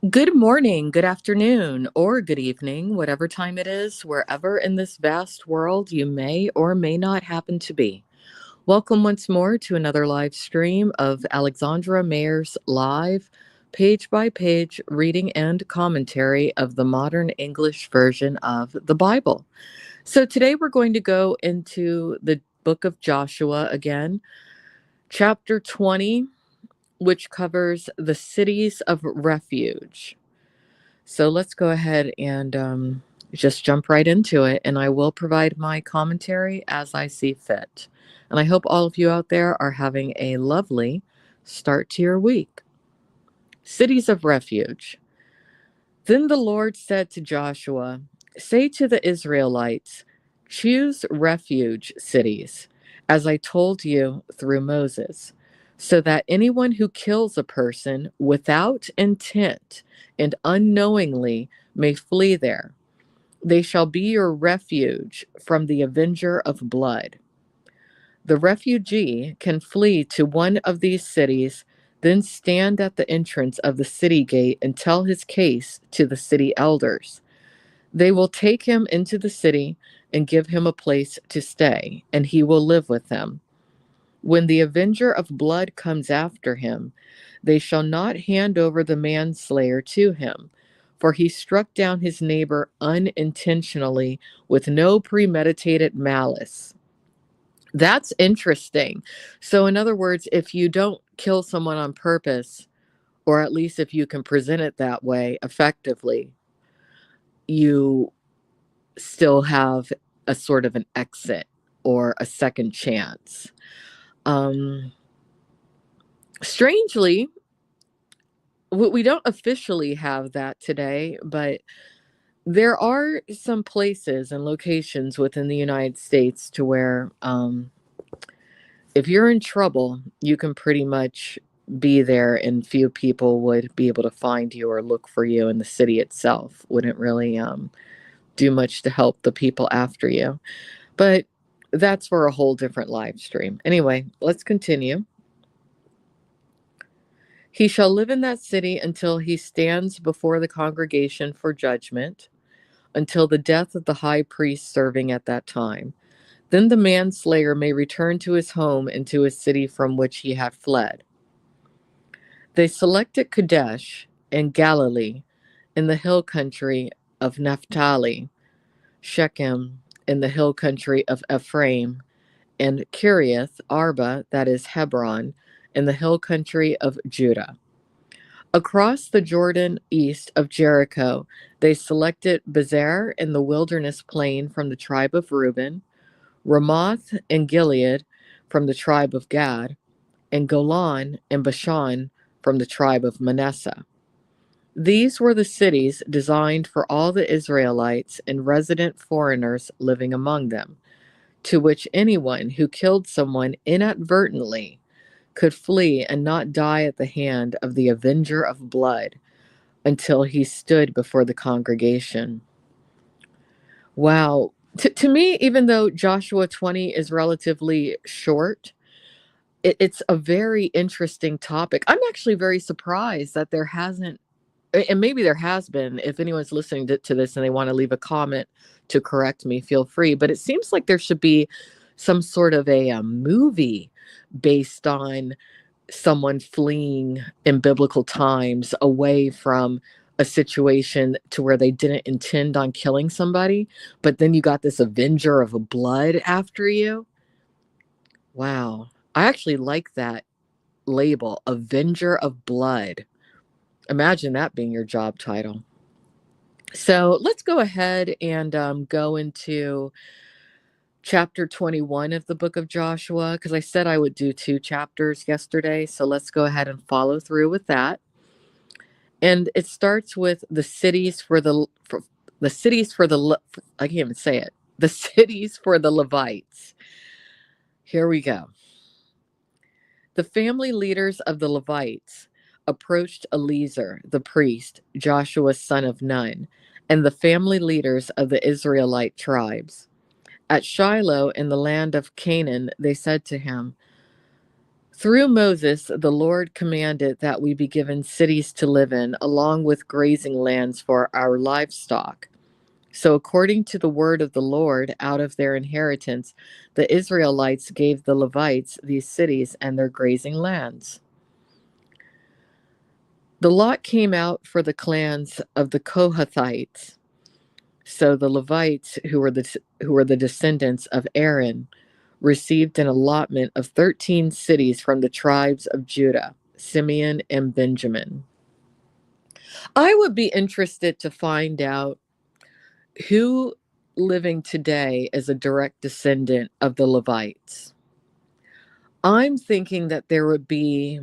Good morning, good afternoon, or good evening, whatever time it is, wherever in this vast world you may or may not happen to be. Welcome once more to another live stream of Alexandra Mayers live, page by page reading and commentary of the modern English version of the Bible. So today we're going to go into the book of Joshua again, chapter 20, which covers the cities of refuge. So let's go ahead and just jump right into it. And I will provide my commentary as I see fit. And I hope all of you out there are having a lovely start to your week. Cities of refuge. Then the Lord said to Joshua, "Say to the Israelites, choose refuge cities, as I told you through Moses, so that anyone who kills a person without intent and unknowingly may flee there. They shall be your refuge from the avenger of blood. The refugee can flee to one of these cities, then stand at the entrance of the city gate and tell his case to the city elders. They will take him into the city and give him a place to stay, and he will live with them. When the avenger of blood comes after him, they shall not hand over the manslayer to him, for he struck down his neighbor unintentionally with no premeditated malice." That's interesting. So, in other words, if you don't kill someone on purpose, or at least if you can present it that way effectively, you still have a sort of an exit or a second chance. Um, Strangely, we don't officially have that today, but there are some places and locations within the United States to where if you're in trouble, you can pretty much be there and few people would be able to find you or look for you, and the city itself wouldn't really do much to help the people after you. But that's for a whole different live stream. Anyway, let's continue. He shall live in that city until he stands before the congregation for judgment, until the death of the high priest serving at that time. Then the manslayer may return to his home and to his city from which he had fled. They selected Kadesh in Galilee, in the hill country of Naphtali, Shechem in the hill country of Ephraim, and Kiriath Arba, that is Hebron, in the hill country of Judah. Across the Jordan east of Jericho, they selected Bezer in the wilderness plain from the tribe of Reuben, Ramoth in Gilead from the tribe of Gad, and Golan and Bashan from the tribe of Manasseh. These were the cities designed for all the Israelites and resident foreigners living among them, to which anyone who killed someone inadvertently could flee and not die at the hand of the avenger of blood until he stood before the congregation. Wow. To me, even though Joshua 20 is relatively short, it's a very interesting topic. I'm actually very surprised that there hasn't, and maybe there has been. If anyone's listening to this and they want to leave a comment to correct me, feel free. But it seems like there should be some sort of a movie based on someone fleeing in biblical times away from a situation to where they didn't intend on killing somebody, but then you got this avenger of blood after you. Wow. I actually like that label, Avenger of Blood. Imagine that being your job title. So let's go ahead and go into chapter 21 of the book of Joshua, because I said I would do two chapters yesterday. So let's go ahead and follow through with that. And it starts with the cities for the cities for the I can't even say it. The cities for the Levites. Here we go. The family leaders of the Levites approached Eleazar, the priest, Joshua's son of Nun, and the family leaders of the Israelite tribes. At Shiloh in the land of Canaan, they said to him, Through Moses, the Lord commanded that we be given cities to live in, along with grazing lands for our livestock. So, according to the word of the Lord, out of their inheritance, the Israelites gave the Levites these cities and their grazing lands. The lot came out for the clans of the Kohathites. So the Levites, who were the descendants of Aaron, received an allotment of 13 cities from the tribes of Judah, Simeon, and Benjamin. I would be interested to find out who living today is a direct descendant of the Levites. I'm thinking that there would be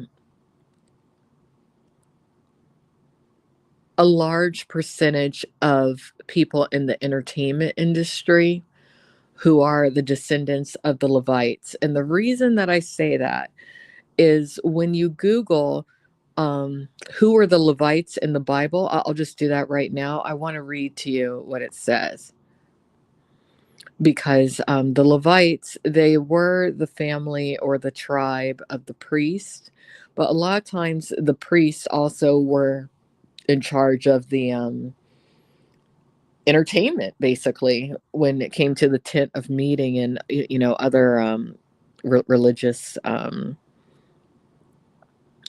a large percentage of people in the entertainment industry who are the descendants of the Levites. And the reason that I say that is when you Google who are the Levites in the Bible, I'll just do that right now. I want to read to you what it says. Because the Levites, they were the family or the tribe of the priest, but a lot of times the priests also were in charge of the entertainment, basically, when it came to the tent of meeting and other religious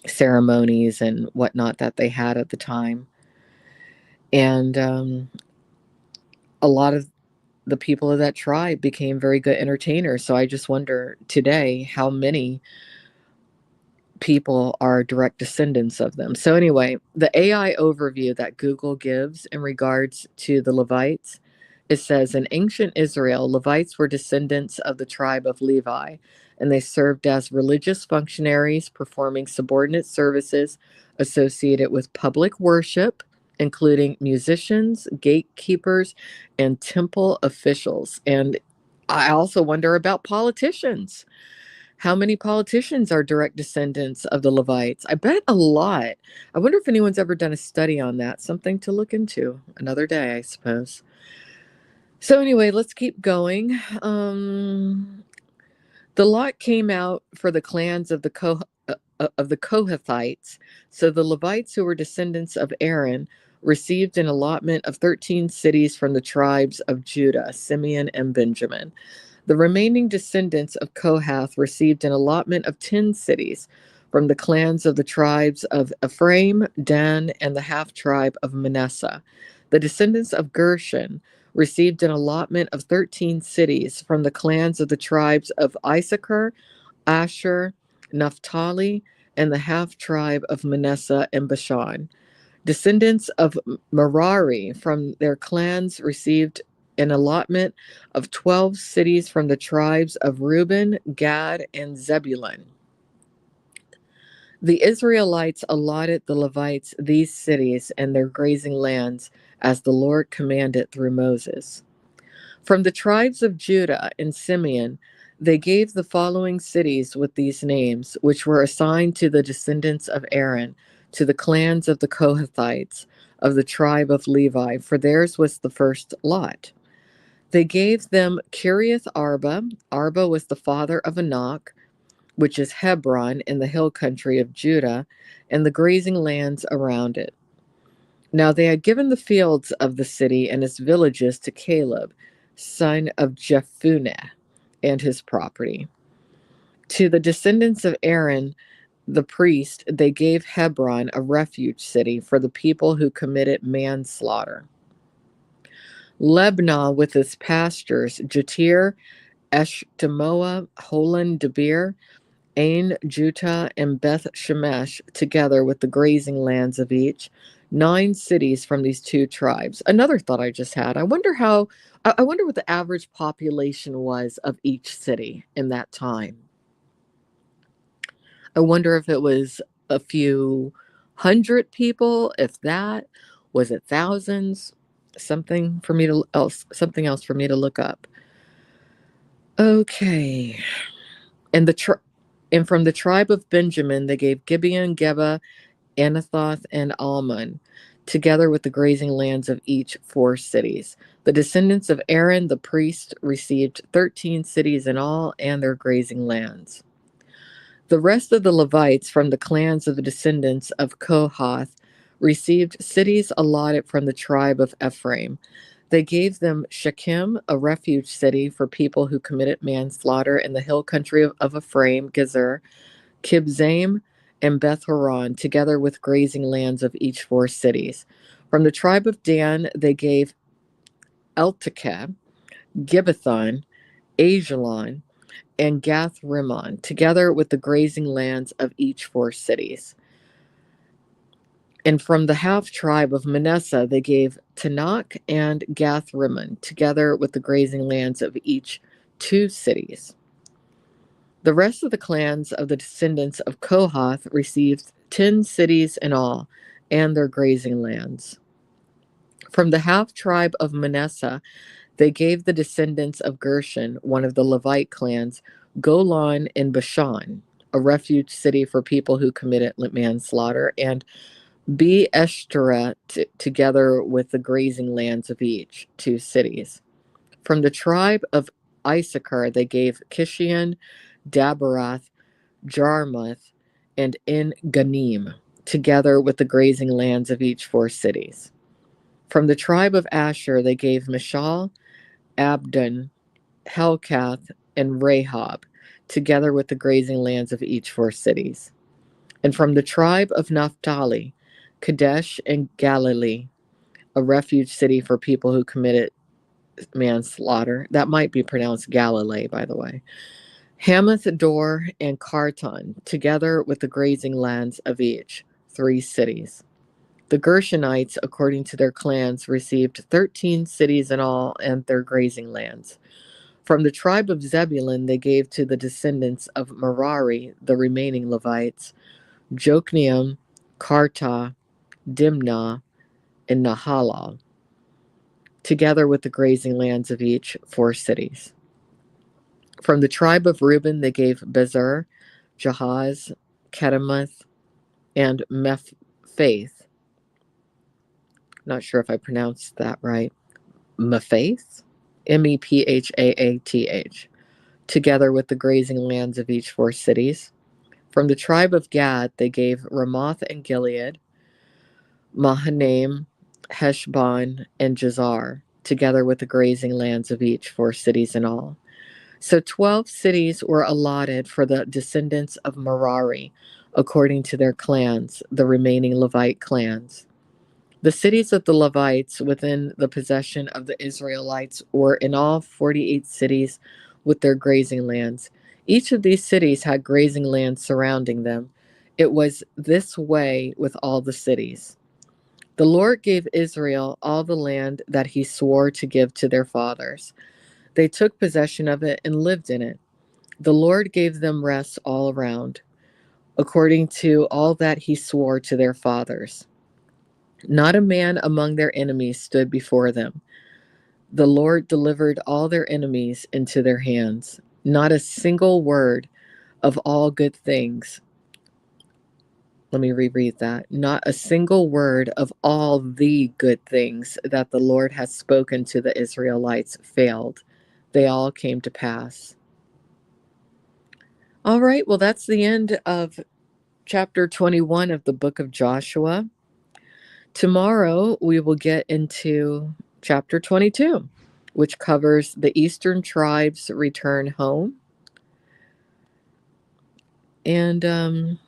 ceremonies and whatnot that they had at the time. And a lot of the people of that tribe became very good entertainers. So I just wonder today how many people are direct descendants of them. So anyway, the AI overview that Google gives in regards to the Levites, it says in ancient Israel, Levites were descendants of the tribe of Levi, and they served as religious functionaries performing subordinate services associated with public worship, including musicians, gatekeepers, and temple officials. And I also wonder about politicians. How many politicians are direct descendants of the Levites? I bet a lot. I wonder if anyone's ever done a study on that. Something to look into another day, I suppose. So anyway, let's keep going. The lot came out for the clans of the Kohathites. So the Levites, who were descendants of Aaron, received an allotment of 13 cities from the tribes of Judah, Simeon, and Benjamin. The remaining descendants of Kohath received an allotment of 10 cities from the clans of the tribes of Ephraim, Dan, and the half tribe of Manasseh. The descendants of Gershon received an allotment of 13 cities from the clans of the tribes of Issachar, Asher, Naphtali, and the half tribe of Manasseh and Bashan. Descendants of Merari from their clans received an allotment of 12 cities from the tribes of Reuben, Gad, and Zebulun. The Israelites allotted the Levites these cities and their grazing lands as the Lord commanded through Moses. From the tribes of Judah and Simeon, they gave the following cities with these names, which were assigned to the descendants of Aaron, to the clans of the Kohathites of the tribe of Levi, for theirs was the first lot. They gave them Kiriath Arba. Arba was the father of Anak, which is Hebron in the hill country of Judah, and the grazing lands around it. Now they had given the fields of the city and its villages to Caleb, son of Jephunneh, and his property. To the descendants of Aaron, the priest, they gave Hebron, a refuge city for the people who committed manslaughter. Lebna with its pastures, Jatir, Eshtemoa, Holon, Debir, Ain, Juttah, and Beth Shemesh, together with the grazing lands of each, 9 cities from these 2 tribes. Another thought I just had. I wonder what the average population was of each city in that time. I wonder if it was a few hundred people, if that. Was it thousands? Something else for me to look up. Okay. And from the tribe of Benjamin, they gave Gibeon, Geba, Anathoth, and Almon, together with the grazing lands of each 4 cities. The descendants of Aaron, the priest, received 13 cities in all and their grazing lands. The rest of the Levites from the clans of the descendants of Kohath received cities allotted from the tribe of Ephraim. They gave them Shechem, a refuge city for people who committed manslaughter in the hill country of Ephraim, Gezer, Kibzaim, and Beth Horon, together with grazing lands of each 4 cities. From the tribe of Dan, they gave Eltekeh, Gibbethon, Ajalon, and Gath Rimmon, together with the grazing lands of each 4 cities. And from the half tribe of Manasseh, they gave Tanakh and Gath Rimmon, together with the grazing lands of each 2 cities. The rest of the clans of the descendants of Kohath received 10 cities in all, and their grazing lands. From the half tribe of Manasseh, they gave the descendants of Gershon, one of the Levite clans, Golan and Bashan, a refuge city for people who committed manslaughter, and Be Eshtera, together with the grazing lands of each 2 cities. From the tribe of Issachar, they gave Kishion, Daberath, Jarmuth, and En Ganim, together with the grazing lands of each 4 cities. From the tribe of Asher, they gave Mishal, Abdon, Helkath, and Rahab, together with the grazing lands of each 4 cities. And from the tribe of Naphtali, Kadesh and Galilee, a refuge city for people who committed manslaughter. That might be pronounced Galilee, by the way. Hamath, Dor, and Kartan, together with the grazing lands of each 3 cities. The Gershonites, according to their clans, received 13 cities in all and their grazing lands. From the tribe of Zebulun, they gave to the descendants of Merari, the remaining Levites, Jokneam, Karta, Dimnah, and Nahalal, together with the grazing lands of each 4 cities. From the tribe of Reuben, they gave Bezer, Jahaz, Kedemoth, and Mephaath. Not sure if I pronounced that right. Mephaath? Mephaath. Together with the grazing lands of each 4 cities. From the tribe of Gad, they gave Ramoth and Gilead, Mahanaim, Heshbon, and Jazer, together with the grazing lands of each 4 cities in all. So 12 cities were allotted for the descendants of Merari, according to their clans, the remaining Levite clans. The cities of the Levites within the possession of the Israelites were in all 48 cities with their grazing lands. Each of these cities had grazing lands surrounding them. It was this way with all the cities. The Lord gave Israel all the land that he swore to give to their fathers. They took possession of it and lived in it. The Lord gave them rest all around, according to all that he swore to their fathers. Not a man among their enemies stood before them. The Lord delivered all their enemies into their hands. Not a single word of all good things. Let me reread that. Not a single word of all the good things that the Lord has spoken to the Israelites failed. They all came to pass. All right, well, that's the end of chapter 21 of the book of Joshua. Tomorrow, we will get into chapter 22, which covers the eastern tribes' return home. And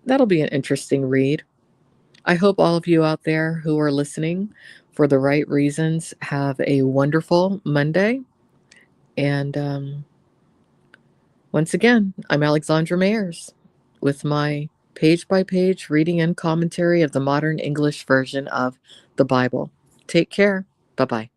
that'll be an interesting read. I hope all of you out there who are listening for the right reasons have a wonderful Monday. And once again, I'm Alexandra Mayers with my page-by-page reading and commentary of the modern English version of the Bible. Take care. Bye-bye.